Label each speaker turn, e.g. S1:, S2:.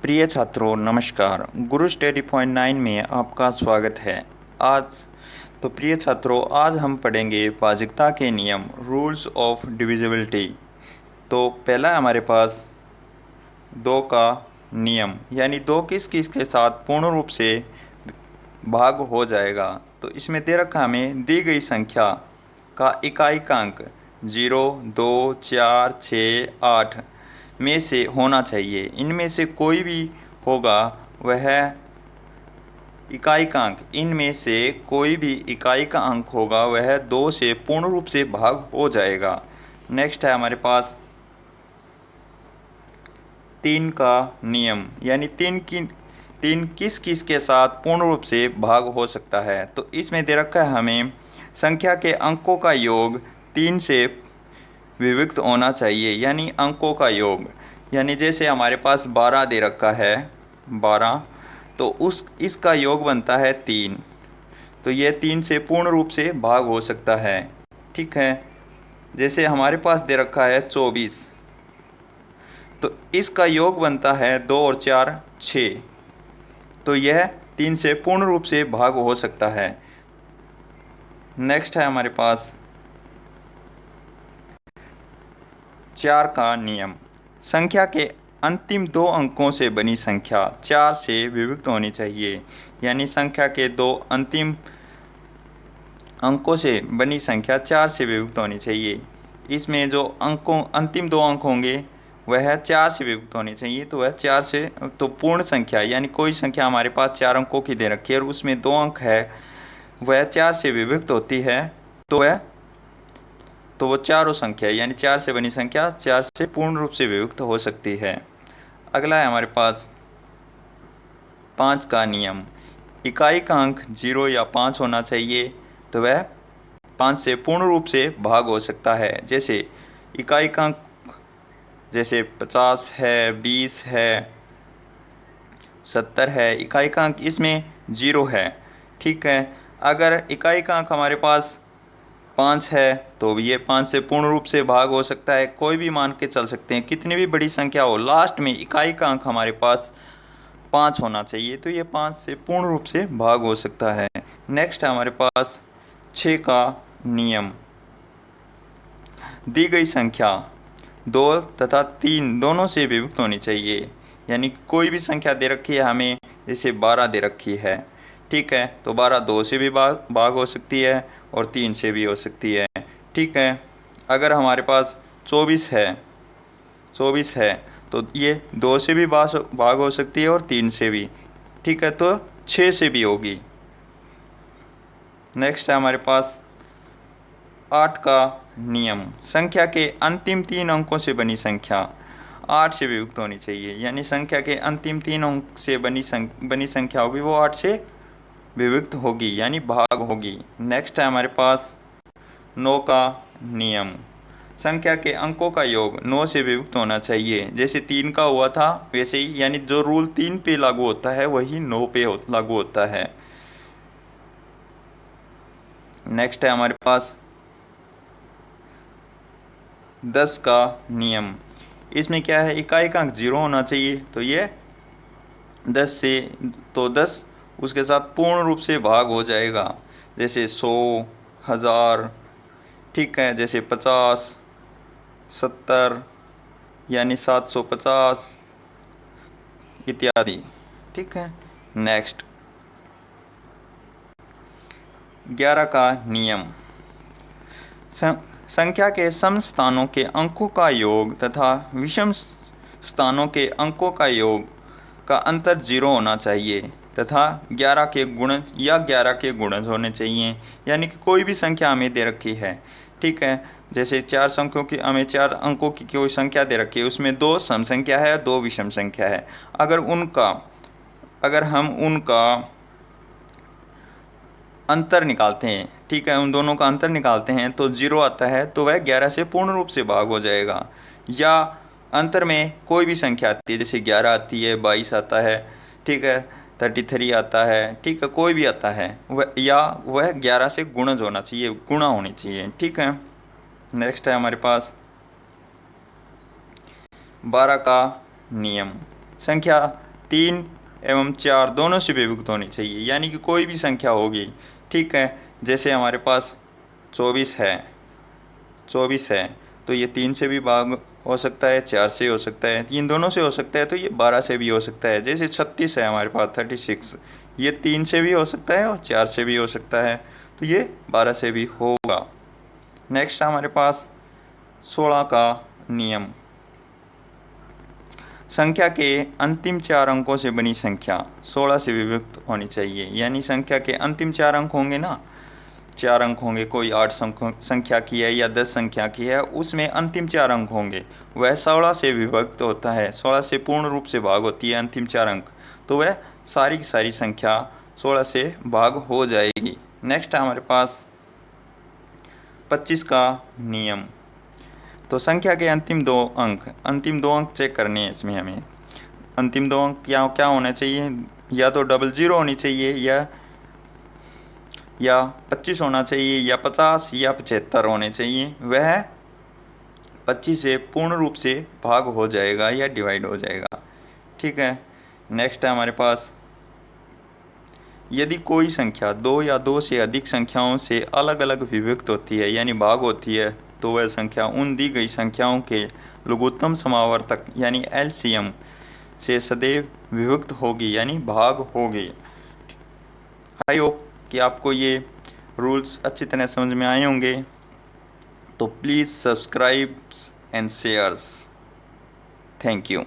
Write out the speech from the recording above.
S1: प्रिय छात्रों नमस्कार। गुरु स्टडी पॉइंट 9 में आपका स्वागत है। आज प्रिय छात्रों आज हम पढ़ेंगे भाजकता के नियम, रूल्स ऑफ डिविजिबिलिटी। तो पहला है हमारे पास दो का नियम, यानी दो किस किस के साथ पूर्ण रूप से भाग हो जाएगा। तो इसमें दे रखा हमें दी गई संख्या का इकाई का अंक 0, 2, 4, 6, 8 में से होना चाहिए। इनमें से कोई भी होगा वह इकाई का अंक, इनमें से कोई भी इकाई का अंक होगा वह 2 से पूर्ण रूप से भाग हो जाएगा। नेक्स्ट है हमारे पास 3 का नियम, यानी तीन किस किस के साथ पूर्ण रूप से भाग हो सकता है। तो इसमें दे रखा है हमें संख्या के अंकों का योग 3 से विभक्त होना चाहिए, यानी अंकों का योग। यानी जैसे हमारे पास 12 दे रखा है 12, तो इसका योग बनता है 3। तो यह 3 से पूर्ण रूप से भाग हो सकता है। ठीक है। जैसे हमारे पास दे रखा है 24, तो इसका योग बनता है 2 और 4 6। तो यह 3 से पूर्ण रूप से भाग हो सकता है। नेक्स्ट है हमारे पास 4 का नियम। संख्या के अंतिम 2 अंकों से बनी संख्या 4 से विभक्त होनी चाहिए, यानी संख्या के 2 अंतिम अंकों से बनी संख्या 4 से विभक्त होनी चाहिए। इसमें जो अंतिम 2 अंक होंगे वह 4 से विभक्त होनी चाहिए। तो वह 4 से तो पूर्ण संख्या, यानी कोई संख्या हमारे पास 4 अंकों की दे रखी है और उसमें 2 अंक है वह 4 से विभक्त होती है, तो वो चारों संख्या, यानी 4 से बनी संख्या 4 से पूर्ण रूप से विभक्त हो सकती है। अगला है हमारे पास 5 का नियम। इकाई का अंक 0 या 5 होना चाहिए, तो वह 5 से पूर्ण रूप से भाग हो सकता है। जैसे इकाई का अंक जैसे 50 है, 20 है, 70 है, इकाई का अंक इसमें 0 है। ठीक है। अगर इकाई का अंक हमारे पास 5 है तो ये 5 से पूर्ण रूप से भाग हो सकता है। कोई भी मान के चल सकते हैं, कितनी भी बड़ी संख्या हो, लास्ट में इकाई का अंक हमारे पास 5 होना चाहिए। तो ये 5 से पूर्ण रूप से भाग हो सकता है। नेक्स्ट है हमारे पास 6 का नियम। दी गई संख्या 2 तथा 3 दोनों से विभक्त होनी चाहिए, यानी कोई भी संख्या दे रखी है हमें, जैसे 12 दे रखी है। ठीक है। तो 12 2 से भी भाग हो सकती है और 3 से भी हो सकती है। ठीक है। अगर हमारे पास 24 है तो ये 2 से भी भाग हो सकती है और 3 से भी। ठीक है। तो 6 से भी होगी। नेक्स्ट है हमारे पास 8 का नियम। संख्या के अंतिम 3 अंकों से बनी संख्या 8 से विभक्त होनी चाहिए, यानी संख्या के अंतिम 3 अंक से बनी संख्या होगी वो 8 से विभक्त होगी, यानी भाग होगी। नेक्स्ट है हमारे पास 9 का नियम। संख्या के अंकों का योग 9 से विभक्त होना चाहिए। जैसे 3 का हुआ था वैसे ही, यानी जो रूल 3 पे लागू होता है वही 9 पे लागू होता है। नेक्स्ट है हमारे पास 10 का नियम। इसमें क्या है, इकाई का अंक 0 होना चाहिए, तो ये 10 उसके साथ पूर्ण रूप से भाग हो जाएगा। जैसे 100, 1000। ठीक है। जैसे 50, 70, यानी 750 इत्यादि। ठीक है। नेक्स्ट 11 का नियम। संख्या के सम स्थानों के अंकों का योग तथा विषम स्थानों के अंकों का योग का अंतर 0 होना चाहिए तथा 11 के गुणज या 11 के गुणज होने चाहिए, यानी कि कोई भी संख्या हमें दे रखी है। ठीक है। जैसे 4 अंकों की कोई संख्या दे रखी है, उसमें 2 सम संख्या है, 2 विषम संख्या है। अगर हम उनका अंतर निकालते हैं, ठीक है, उन दोनों का अंतर निकालते हैं तो 0 आता है, तो वह 11 से पूर्ण रूप से भाग हो जाएगा। या अंतर में कोई भी संख्या आती है, जैसे 11 आती है, 22 आता है, ठीक है, 33 आता है, ठीक है, कोई भी आता है वह 11 से गुणज होना चाहिए, गुणा होनी चाहिए। ठीक है। नेक्स्ट है हमारे पास 12 का नियम। संख्या 3 एवं 4 दोनों से विभक्त होनी चाहिए, यानी कि कोई भी संख्या होगी, ठीक है। जैसे हमारे पास 24 है तो ये 3 से भी भाग हो सकता है, 4 से हो सकता है, 3 दोनों से हो सकता है, तो ये 12 से भी हो सकता है। जैसे 36 है हमारे पास 36, ये 3 से भी हो सकता है और 4 से भी हो सकता है, तो ये 12 से भी होगा। नेक्स्ट हमारे पास 16 का नियम। संख्या के अंतिम 4 अंकों से बनी संख्या 16 से विभक्त होनी चाहिए, यानी संख्या के अंतिम 4 अंक होंगे ना, 4 अंक होंगे, कोई 8 संख्या की है या 10 संख्या की है, उसमें अंतिम 4 अंक होंगे, वह 16 से विभक्त होता है, 16 से पूर्ण रूप से भाग होती है अंतिम 4 अंक, तो वह सारी की सारी संख्या 16 से भाग हो जाएगी। नेक्स्ट है हमारे पास 25 का नियम। तो संख्या के अंतिम दो अंक चेक करने हैं इसमें हमें। अंतिम 2 अंक क्या क्या होना चाहिए, या तो 00 होनी चाहिए, या 25 होना चाहिए, या 50 या 75 होने चाहिए। वह 25 से पूर्ण रूप से भाग हो जाएगा या डिवाइड हो जाएगा, ठीक है। नेक्स्ट है हमारे पास, यदि कोई संख्या 2 या 2 से अधिक संख्याओं से अलग अलग विभक्त होती है यानी भाग होती है, तो वह संख्या उन दी गई संख्याओं के लघुत्तम समावर्तक यानी एलसीएम से सदैव विभक्त होगी यानी भाग होगी। आई होप कि आपको ये रूल्स अच्छी तरह समझ में आए होंगे। तो please subscribe and shares. Thank you.